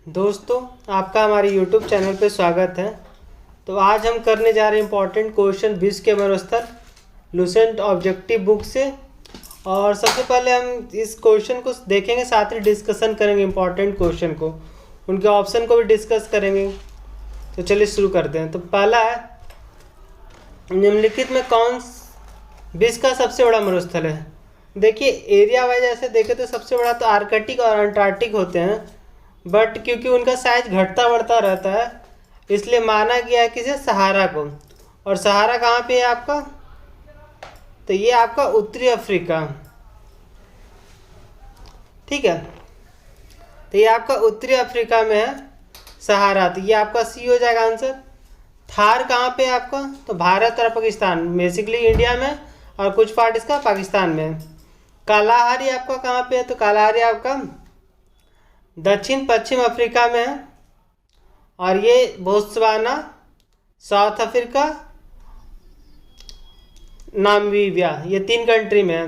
दोस्तों, आपका हमारे YouTube चैनल पे स्वागत है। तो आज हम करने जा रहे हैं इम्पॉर्टेंट क्वेश्चन विश्व के मरुस्थल लुसेंट ऑब्जेक्टिव बुक से। और सबसे पहले हम इस क्वेश्चन को देखेंगे, साथ ही डिस्कशन करेंगे इम्पॉर्टेंट क्वेश्चन को, उनके ऑप्शन को भी डिस्कस करेंगे। तो चलिए शुरू करते हैं। तो पहला है, निम्नलिखित में कौन विश्व का सबसे बड़ा मरुस्थल है। देखिए, एरिया वाइज ऐसे देखें तो सबसे बड़ा तो आर्कटिक और अंटार्कटिक होते हैं, बट क्योंकि उनका साइज घटता बढ़ता रहता है इसलिए माना गया है किसे, सहारा को। और सहारा कहाँ पे है आपका, तो ये आपका उत्तरी अफ्रीका, ठीक है। तो ये आपका उत्तरी अफ्रीका में है सहारा, तो ये आपका सी हो जाएगा आंसर। थार कहाँ पे है आपका, तो भारत और पाकिस्तान, बेसिकली इंडिया में और कुछ पार्ट इसका पाकिस्तान में है। कालाहारी आपका कहाँ पे है, तो कालाहारी आपका दक्षिण पश्चिम अफ्रीका में है। और ये बोत्सवाना, साउथ अफ्रीका, नामीबिया, ये 3 कंट्री में है।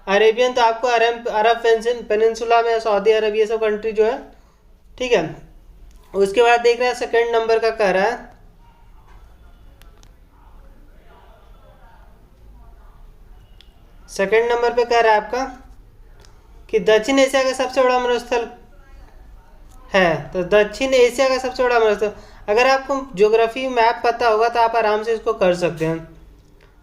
अरेबियन तो आपको अरब पेनिनसुला में, सऊदी अरब, ये सब कंट्री जो है, ठीक है। उसके बाद देख रहे हैं सेकंड नंबर का कह रहा है, सेकंड नंबर पे कह रहा है आपका कि दक्षिण एशिया का सबसे बड़ा मरुस्थल है। तो दक्षिण एशिया का सबसे बड़ा मरुस्थल, अगर आपको ज्योग्राफी मैप पता होगा तो आप आराम से इसको कर सकते हैं।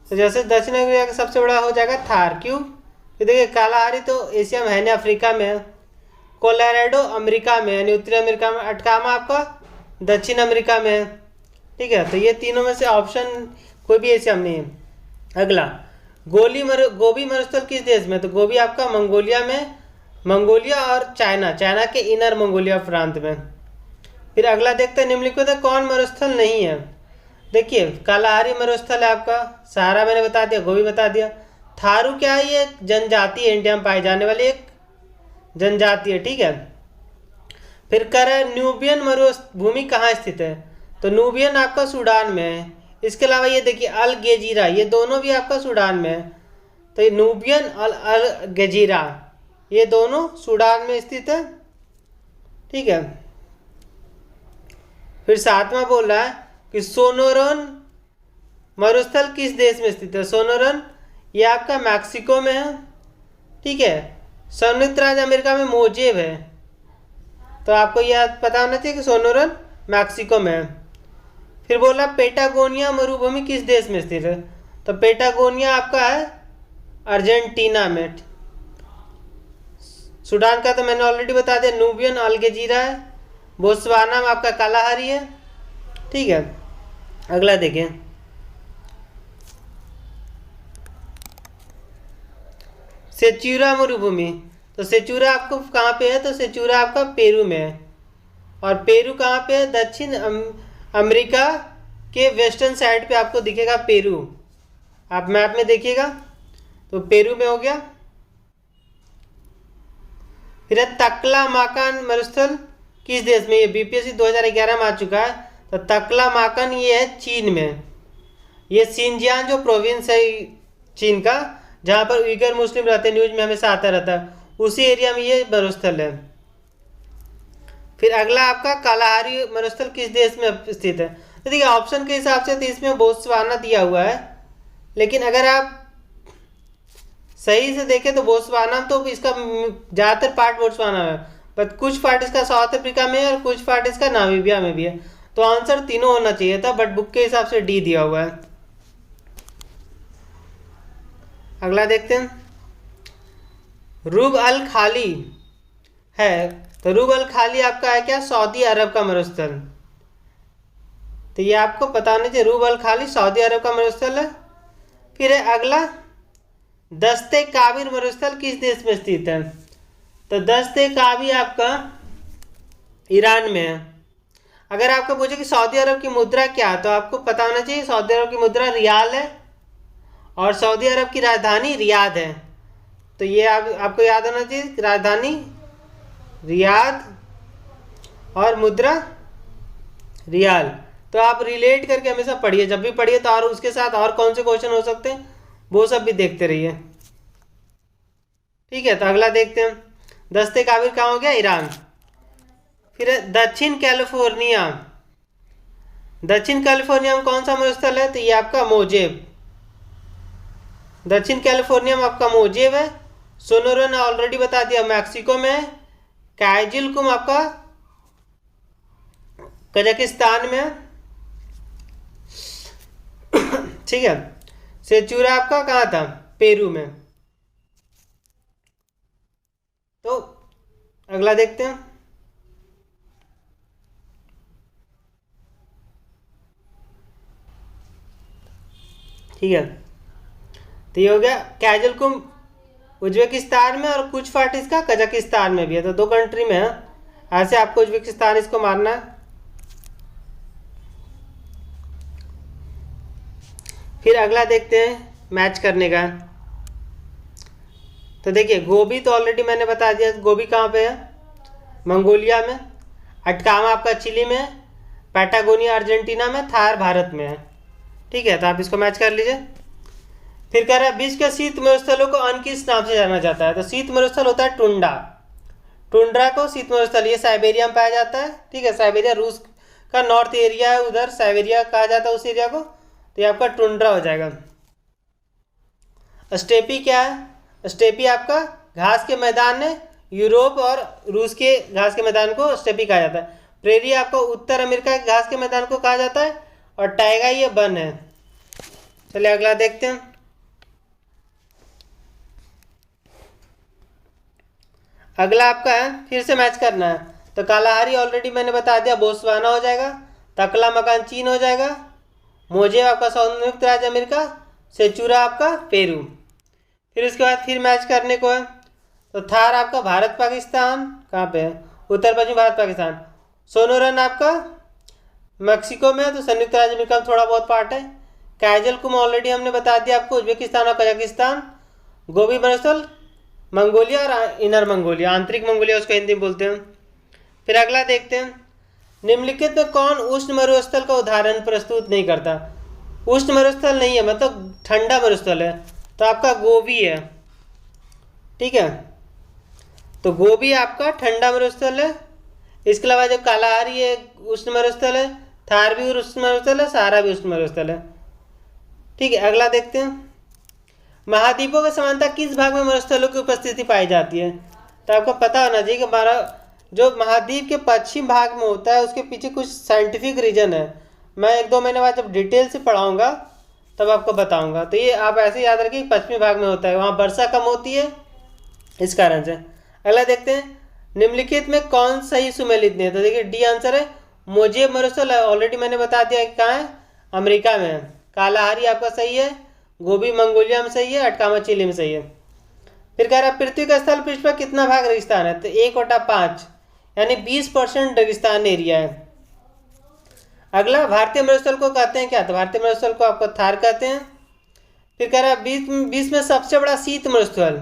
तो जैसे दक्षिण एशिया का सबसे बड़ा हो जाएगा थार, क्यों, तो देखिए कालाहारी तो एशिया में है नहीं, अफ्रीका में है। कोलोराडो अमेरिका में, यानी उत्तरी अमेरिका में। अटकामा आपका दक्षिण अमेरिका में है, ठीक है। तो ये तीनों में से ऑप्शन कोई भी एशिया में नहीं है। अगला, गोबी मरुस्थल किस देश में, तो गोबी आपका मंगोलिया में, मंगोलिया और चाइना के इनर मंगोलिया प्रांत में। फिर अगला देखते हैं, निम्नलिखित में कौन मरुस्थल नहीं है। देखिए, कालाहारी मरुस्थल है आपका, सहारा मैंने बता दिया, गोबी बता दिया। थारू क्या है, ये जनजाति है, इंडिया में पाई जाने वाली एक जनजाति है, ठीक है। फिर कर न्यूबियन मरुभूमि कहाँ स्थित है, तो न्यूबियन आपका सूडान में है। इसके अलावा ये देखिए अल गेजीरा, ये दोनों भी आपका सूडान में है। तो ये न्यूबियन और अल गेजीरा, ये दोनों सूडान में स्थित है, ठीक है। फिर सातवां बोल रहा है कि सोनोरन मरुस्थल किस देश में स्थित है। सोनोरन ये आपका मैक्सिको में है, ठीक है। संयुक्त राज्य अमेरिका में मोजेब है, तो आपको यह पता होना चाहिए कि सोनोरन मैक्सिको में है। फिर बोला पेटागोनिया मरुभूमि किस देश में स्थित है, तो पेटागोनिया आपका है अर्जेंटीना में। सूडान का तो मैंने ऑलरेडी बता दिया, न्यूबियन अल्गेजीरा है। बोत्सवाना में आपका कालाहारी है, ठीक है। अगला देखें, सेचुरा मरुभूमि, तो सेचुरा आपको कहाँ पे है, तो सेचुरा आपका पेरू में है। और पेरू कहाँ पे है, दक्षिण अमेरिका के वेस्टर्न साइड पे आपको दिखेगा पेरू, आप मैप में देखिएगा तो पेरू में हो गया। फिर तकला माकान मरुस्थल किस देश में, ये बीपीएससी 2011 में आ चुका है। तो तकला माकान ये है चीन में, ये सिंजियान जो प्रोविंस है चीन का, जहाँ पर उइगर मुस्लिम रहते हैं, न्यूज में हमेशा आता रहता है, उसी एरिया में ये मरुस्थल है। फिर अगला आपका कालाहारी मरुस्थल किस देश में स्थित है, तो देखिए ऑप्शन के हिसाब से तो इसमें बोत्सवाना दिया हुआ है, लेकिन अगर आप सही से देखें तो बोत्सवाना, तो इसका ज़्यादातर पार्ट बोत्सवाना में, पर कुछ पार्ट इसका साउथ अफ्रीका में है और कुछ पार्ट इसका नामीबिया में भी है। तो आंसर तीनों होना चाहिए था, बट बुक के हिसाब से डी दिया हुआ है। अगला देखते हैं, रूब अल खाली है, तो रूब अल खाली आपका है क्या, सऊदी अरब का मरुस्थल। तो ये आपको पता होना चाहिए, रूब अल खाली सऊदी अरब का मरुस्थल है। फिर है अगला, दस्ते काबिर मरुस्थल किस देश में स्थित है, तो दस्ते काबी आपका ईरान में है। अगर आपको पूछे कि सऊदी अरब की मुद्रा क्या है, तो आपको पता होना चाहिए सऊदी अरब की मुद्रा रियाल है और सऊदी अरब की राजधानी रियाद है। तो ये आपको याद होना चाहिए, राजधानी रियाद और मुद्रा रियाल। तो आप रिलेट करके हमेशा पढ़िए, जब भी पढ़िए तो, और उसके साथ और कौन से क्वेश्चन हो सकते हैं वो सब भी देखते रहिए, ठीक है। तो अगला देखते हैं, दस्ते काबिर कहाँ हो गया, ईरान। फिर है दक्षिण कैलिफोर्निया। दक्षिण कैलिफोर्निया में कौन सा मरुस्थल है? तो ये आपका मोजेब। दक्षिण कैलिफोर्निया में आपका मोजेब है। सोनोरन ऑलरेडी बता दिया मैक्सिको में है। काइजिलकुम आपका कजाकिस्तान में है। ठीक है। सेचूरा आपका कहाँ था? पेरू में। तो अगला देखते हैं। ठीक है, तो ये हो गया काजलकुम उज्बेकिस्तान में, और कुछ पार्ट इसका कजाकिस्तान में भी है, तो 2 कंट्री में है। ऐसे आपको उज्बेकिस्तान इसको मारना है। फिर अगला देखते हैं मैच करने का। तो देखिए गोबी तो ऑलरेडी मैंने बता दिया, गोबी कहाँ पे है? मंगोलिया में। अटकामा आपका चिली में, पैटागोनिया अर्जेंटीना में, थार भारत में है। ठीक है, तो आप इसको मैच कर लीजिए। फिर कह रहा है विश्व के शीत मरुस्थलों को अन्य किस नाम से जाना जाता है? तो शीत मरुस्थल होता है टुंड्रा। टुंड्रा को शीत मरुस्थल, ये साइबेरिया में पाया जाता है। ठीक है, साइबेरिया रूस का नॉर्थ एरिया है, उधर साइबेरिया कहा जाता है उस एरिया को। तो ये आपका टुंड्रा हो जाएगा। स्टेपी क्या है? स्टेपी आपका घास के मैदान है। यूरोप और रूस के घास के मैदान को स्टेपी कहा जाता है। प्रेरी आपको उत्तर अमेरिका के घास के मैदान को कहा जाता है। और टाइगा ये वन है। चलिए अगला देखते हैं। अगला आपका है, फिर से मैच करना है। तो कालाहारी ऑलरेडी मैंने बता दिया, बोत्सवाना हो जाएगा। तकला मकान चीन हो जाएगा। मोजे आपका संयुक्त राज्य अमेरिका। सेचूरा आपका पेरू। फिर उसके बाद फिर मैच करने को है। तो थार आपका भारत पाकिस्तान कहाँ पे है? उत्तर पश्चिम भारत पाकिस्तान। सोनोरन आपका मैक्सिको में है, तो संयुक्त राज्य अमेरिका में थोड़ा बहुत पार्ट है। काइजलकुम ऑलरेडी हमने बता दिया आपको, उज्बेकिस्तान और कजाकिस्तान। गोबी मरुस्थल मंगोलिया और इनर मंगोलिया, आंतरिक मंगोलिया उसको हिंदी में बोलते हैं। फिर अगला देखते हैं, निम्नलिखित में कौन उष्ण मरुस्थल का उदाहरण प्रस्तुत नहीं करता? उष्ण मरुस्थल नहीं है, मतलब ठंडा मरुस्थल है, तो आपका गोबी है। ठीक है, तो गोबी आपका ठंडा मरुस्थल है। इसके अलावा जो कालाहारी है उष्ण मरुस्थल है, थार भी उष्ण मरुस्थल है, सहारा भी उष्ण मरुस्थल है। ठीक है, अगला देखते हैं, महाद्वीपों की समानता किस भाग में मरुस्थलों की उपस्थिति पाई जाती है? तो आपको पता होना चाहिए कि हमारा जो महाद्वीप के पश्चिम भाग में होता है उसके पीछे कुछ साइंटिफिक रीजन है। मैं 1-2 महीने बाद जब डिटेल से पढ़ाऊंगा तब आपको बताऊंगा। तो ये आप ऐसे याद रखिए कि पश्चिमी भाग में होता है, वहाँ वर्षा कम होती है इस कारण से। अगला देखते हैं, निम्नलिखित में कौन सही सुमेलित नहीं है? तो देखिए डी आंसर है मोजेब मरुस्थल। ऑलरेडी मैंने बता दिया कि कहाँ है, अमेरिका में है। कालाहारी आपका सही है, गोबी मंगोलिया में सही है, अटकामा चिली में सही है। फिर कह रहा है पृथ्वी का स्थल पृष्ठ पर कितना भाग रेगिस्तान है? तो 1/5 यानी 20% रेगिस्तान एरिया है। अगला भारतीय मरुस्थल को कहते हैं क्या? तो भारतीय मरुस्थल को आपको थार कहते हैं। फिर कह रहा है विश्व में सबसे बड़ा शीत मरुस्थल,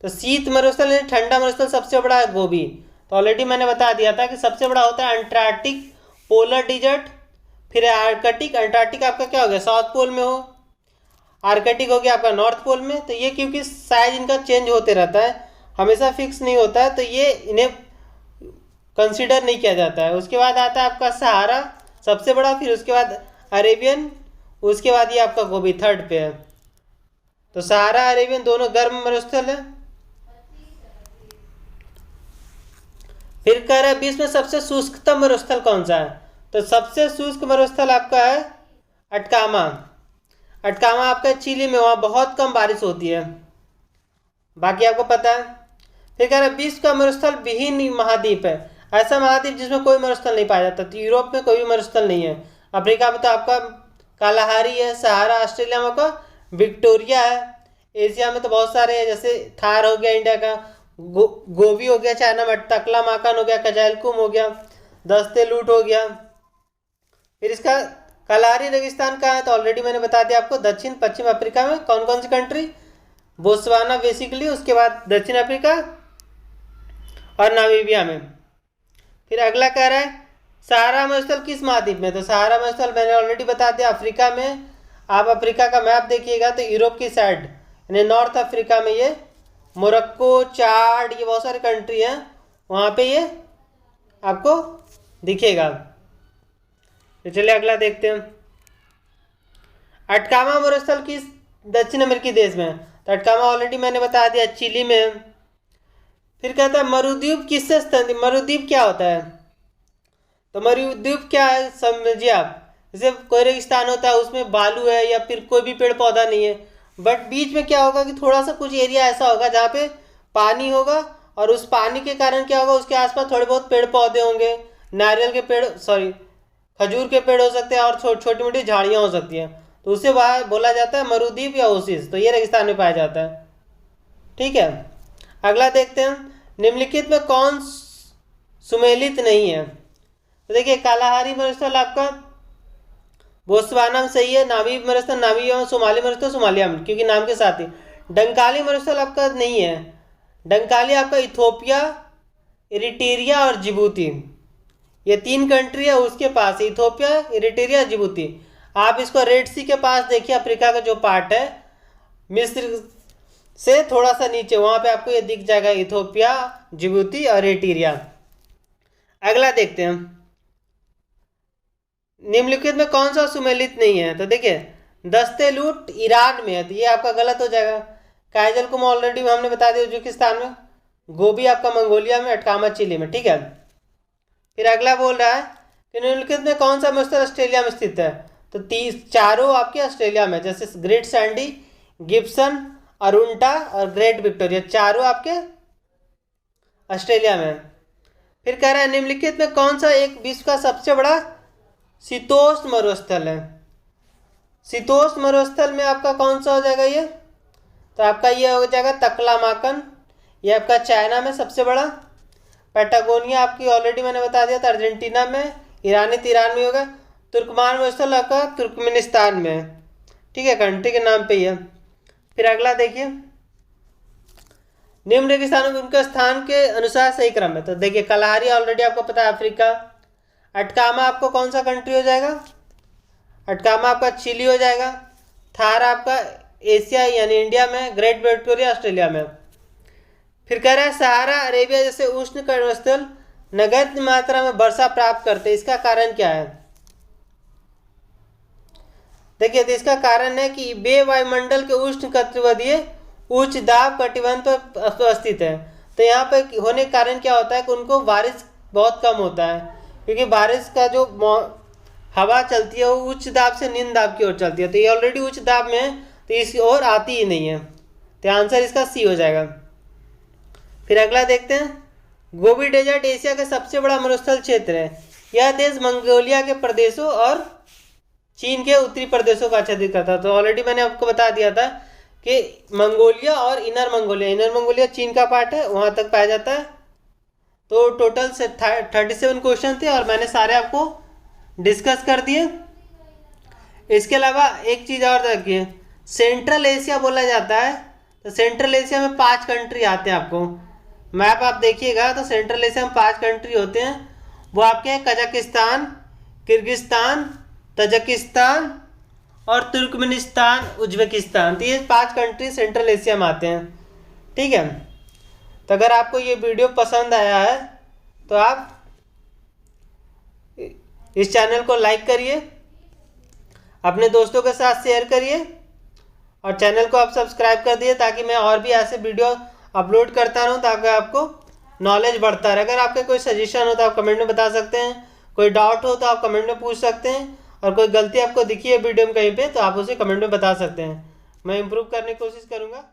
तो शीत मरुस्थल यानी ठंडा मरुस्थल सबसे बड़ा है गोबी। तो ऑलरेडी मैंने बता दिया था कि सबसे बड़ा होता है अंटार्कटिक पोलर डिजर्ट। फिर आर्कटिक, अंटार्कटिक आपका क्या हो गया, साउथ पोल में हो। आर्कटिक हो गया आपका नॉर्थ पोल में। तो ये क्योंकि साइज इनका चेंज होते रहता है, हमेशा फिक्स नहीं होता है, तो ये इन्हें कंसीडर नहीं किया जाता है। उसके बाद आता है आपका सहारा सबसे बड़ा, फिर उसके बाद अरेबियन, उसके बाद ये आपका गोबी थर्ड पे है। तो सहारा अरेबियन दोनों गर्म मरुस्थल है। फिर कह रहा है विश्व में सबसे शुष्कतम मरुस्थल कौन सा है? तो सबसे शुष्क मरुस्थल आपका है अटकामा। अटकामा आपका चिली में, वहाँ बहुत कम बारिश होती है, बाकी आपको पता है। फिर कह रहा है विश्व का मरुस्थल विहीन महाद्वीप है, ऐसा महाद्वीप जिसमें कोई मरुस्थल नहीं पाया जाता। तो यूरोप में कोई भी मरुस्थल नहीं है। अफ्रीका में तो आपका कालाहारी है, सहारा। ऑस्ट्रेलिया में आपका विक्टोरिया है। एशिया में तो बहुत सारे हैं, जैसे थार हो गया इंडिया का, गोबी हो गया चाइना में, टकला माकान हो गया, कजालकुम हो गया, दस्ते लूट हो गया। फिर इसका कालाहारी रेगिस्तान कहाँ है? तो ऑलरेडी मैंने बता दिया आपको, दक्षिण पश्चिम अफ्रीका में। कौन कौन सी कंट्री? बोत्सवाना बेसिकली, उसके बाद दक्षिण अफ्रीका और नामीबिया में। फिर अगला कह रहा है सहारा मरुस्थल किस महाद्वीप में? तो सहारा मरुस्थल मैंने ऑलरेडी बता दिया अफ्रीका में। आप अफ्रीका का मैप देखिएगा तो यूरोप की साइड यानी नॉर्थ अफ्रीका में ये मोरक्को, चाड, ये बहुत सारे कंट्री हैं, वहाँ पे ये आपको दिखेगा। तो चलिए अगला देखते हैं। अटकामा मरुस्थल किस दक्षिण अमेरिकी देश में है? तो अटकामा ऑलरेडी मैंने बता दिया, चिली में है। फिर कहता है मरुद्वीप किससे स्तंभित? मरुद्वीप क्या होता है? तो मरुद्वीप क्या है समझिए आप। जैसे कोई रेगिस्तान होता है, उसमें बालू है या फिर कोई भी पेड़ पौधा नहीं है, बट बीच में क्या होगा कि थोड़ा सा कुछ एरिया ऐसा होगा जहाँ पे पानी होगा, और उस पानी के कारण क्या होगा, उसके आसपास थोड़े बहुत पेड़ पौधे होंगे, नारियल के पेड़, सॉरी खजूर के पेड़ हो सकते हैं, और छोटी मोटी झाड़ियाँ हो सकती हैं। तो उसे बोला जाता है मरुद्वीप या ओसिस। तो ये रेगिस्तान में पाया जाता है। ठीक है, अगला देखते हैं। निम्नलिखित में कौन सुमेलित नहीं है? तो देखिए कालाहारी मरुस्थल आपका बोत्सवाना में सही है, नामीब मरुस्थल नामीबिया में, सोमाली मरुस्थल सोमालिया में, क्योंकि नाम के साथ ही। डंकाली मरुस्थल आपका नहीं है। डंकाली आपका इथोपिया, इरिट्रिया और जिबूती, ये 3 कंट्री है उसके पास, इथोपिया, इरिट्रिया, जिबूती। आप इसको रेड सी के पास देखिए, अफ्रीका का जो पार्ट है, मिस्र से थोड़ा सा नीचे, वहां पे आपको ये दिख जाएगा, इथोपिया, जिबूती और इरिट्रिया। अगला देखते हैं। निम्नलिखित में कौन सा सुमेलित नहीं है? तो देखिए दस्तेलूट ईरान में है, तो ये आपका गलत हो जाएगा। कायजलकुम ऑलरेडी हमने बता दिया उज्बेकिस्तान में, गोबी आपका मंगोलिया में, अटकामा चिली में। ठीक है, फिर अगला बोल रहा है कि निम्नलिखित में कौन सा मरुस्थल ऑस्ट्रेलिया में स्थित है? तो 4 आपके ऑस्ट्रेलिया में, जैसे ग्रेट सैंडी, गिब्सन, अरुंटा और ग्रेट विक्टोरिया, 4 आपके ऑस्ट्रेलिया में। फिर कह रहा है निम्नलिखित में कौन सा एक विश्व का सबसे बड़ा शीतोष्ण मरुस्थल है? शीतोष्ण मरुस्थल में आपका कौन सा हो जाएगा ये? तो आपका ये हो जाएगा तकलामाकन, ये आपका चाइना में सबसे बड़ा। पैटागोनिया आपकी ऑलरेडी मैंने बता दिया था, अर्जेंटीना में। ईरान में होगा। तुर्कमान मरुस्थल आपका तुर्कमेनिस्तान में है। ठीक है, कंट्री के नाम पे ही है। फिर अगला देखिए, निम्न रेगिस्तानों में उनके स्थान के अनुसार सही क्रम है। तो देखिए कलाहारी ऑलरेडी आपको पता है, अफ्रीका। अटकामा आपको कौन सा कंट्री हो जाएगा? अटकामा आपका चिली हो जाएगा। थार आपका एशिया यानी इंडिया में। ग्रेट विक्टोरिया ऑस्ट्रेलिया में। फिर कह रहा है सहारा अरेबिया जैसे उष्ण कटिबंधस्थल नगण्य मात्रा में वर्षा प्राप्त करते, इसका कारण क्या है? देखिए तो इसका कारण है कि वे वायुमंडल के उष्ण कटिबंधीय उच्च दाब कटिबंध पर स्थित है। तो यहाँ पर होने के कारण क्या होता है कि उनको बारिश बहुत कम होता है, क्योंकि बारिश का जो हवा चलती है वो उच्च दाब से निम्न दाब की ओर चलती है। तो ये ऑलरेडी उच्च दाब में है, तो इसकी ओर आती ही नहीं है। तो आंसर इसका सी हो जाएगा। फिर अगला देखते हैं। गोबी डेजर्ट एशिया का सबसे बड़ा मरुस्थल क्षेत्र है। यह देश मंगोलिया के प्रदेशों और चीन के उत्तरी प्रदेशों का आच्छादित करता है। तो ऑलरेडी मैंने आपको बता दिया था कि मंगोलिया और इनर मंगोलिया चीन का पार्ट है, वहाँ तक पाया जाता है। तो टोटल से 37 क्वेश्चन थे और मैंने सारे आपको डिस्कस कर दिए। इसके अलावा एक चीज़ और देखिए, सेंट्रल एशिया बोला जाता है। तो सेंट्रल एशिया में 5 कंट्री आते हैं। आपको मैप आप देखिएगा तो सेंट्रल एशिया में 5 कंट्री होते हैं। वो आपके हैं कजाकिस्तान, किर्गिस्तान, तजाकिस्तान और तुर्कमेनिस्तान, उज्बेकिस्तान। तो ये 5 कंट्री सेंट्रल एशिया में आते हैं। ठीक है, तो अगर आपको ये वीडियो पसंद आया है तो आप इस चैनल को लाइक करिए, अपने दोस्तों के साथ शेयर करिए और चैनल को आप सब्सक्राइब कर दिए, ताकि मैं और भी ऐसे वीडियो अपलोड करता रहूं, ताकि आपको नॉलेज बढ़ता रहे। अगर आपके कोई सजेशन हो तो आप कमेंट में बता सकते हैं, कोई डाउट हो तो आप कमेंट में पूछ सकते हैं, और कोई गलती आपको दिखी है वीडियो में कहीं पे तो आप उसे कमेंट में बता सकते हैं। मैं इम्प्रूव करने की कोशिश करूँगा।